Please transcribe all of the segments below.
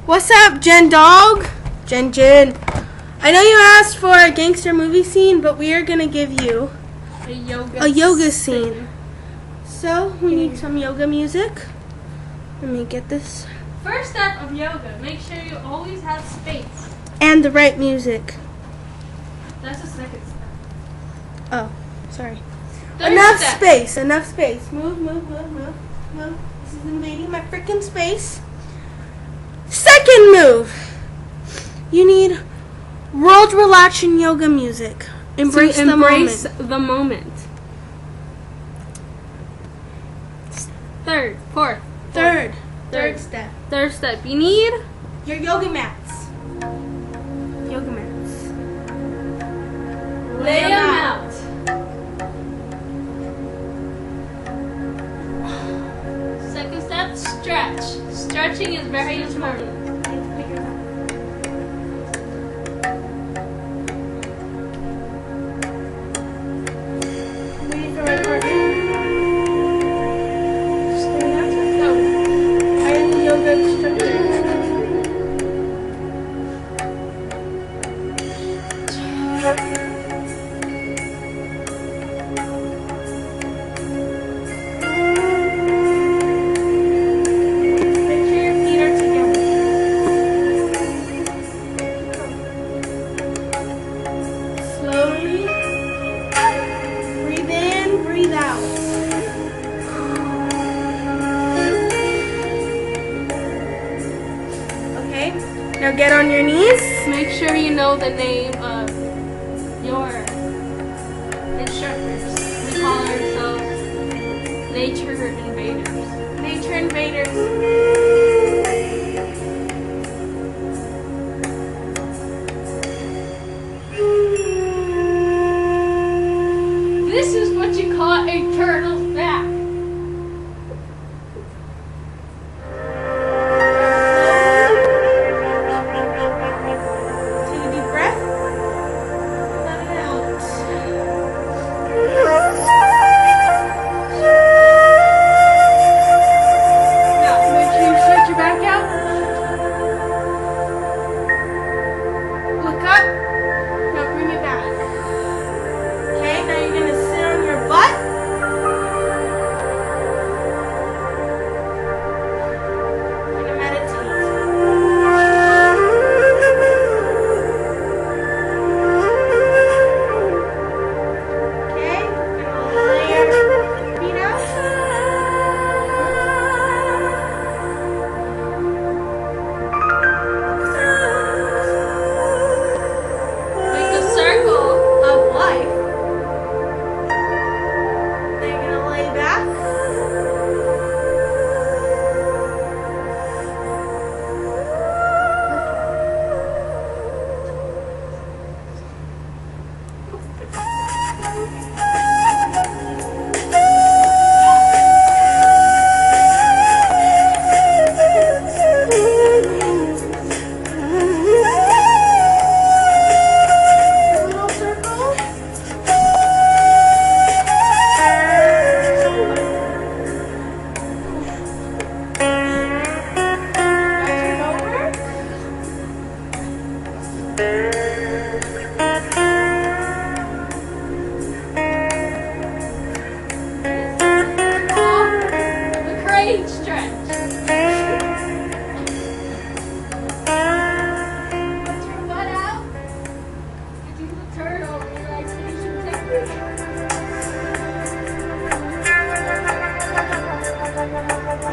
What's up, Jen Dog? Jen. I know you asked for a gangster movie scene, but we are going to give you a yoga scene. So, we need some yoga music. Let me get this. First step of yoga, make sure you always have space. And the right music. That's the second step. Oh, sorry. Third Enough step. space. Move. This is invading my freaking space. Second move. You need world relaxing yoga music. Embrace the moment. Third step. Third step. You need Your yoga mats. lay them out. Second step, stretch. Stretching is very important. Waiting for my partner. I am the yoga instructor. Now get on your knees. Make sure you know the name of your instructors. We call ourselves nature invaders. Nature invaders. This is what you call a turtle's back.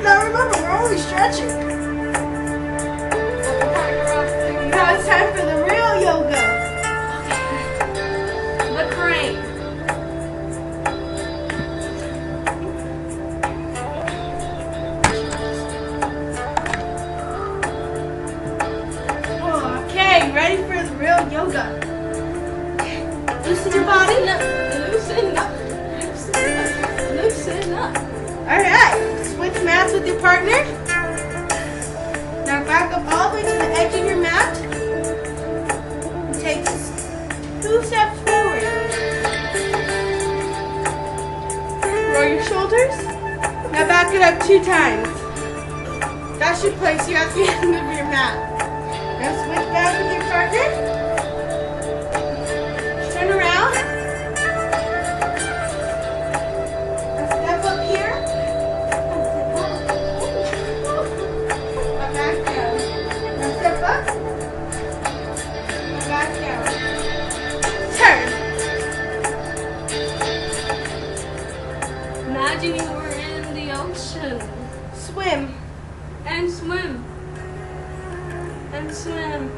Now remember, we're only stretching. Now it's time for the real yoga. The crane. Okay, ready for the real yoga. Loosen your body. Loosen up. Loosen up. Alright, switch mats with your partner. Now back up all the way to the edge of your mat. And take 2 steps forward. Roll your shoulders. Now back it up 2 times. That should only place you at the end of your mat. Now switch back with your partner. Turn around. Now step up here. Now back down. Now step up. Now back down. Turn. Imagine you were in the ocean. Swim. And swim. And swim.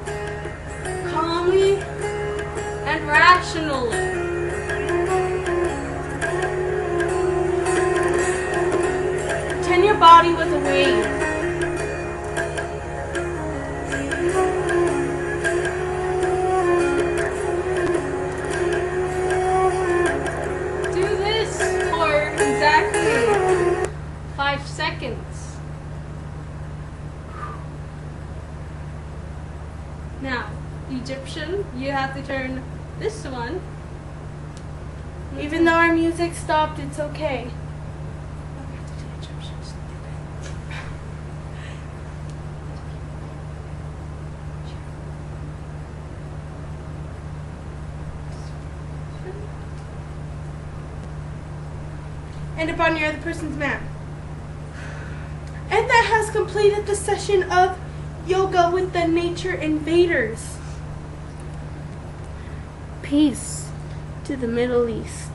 Calmly and rationally. Pretend your body was a wave. Do this for exactly 5 seconds. Now, Egyptian, you have to turn this one. Even though our music stopped, it's okay. End up on your other person's mat. And that has completed the session of yoga with the nature invaders. Peace to the Middle East.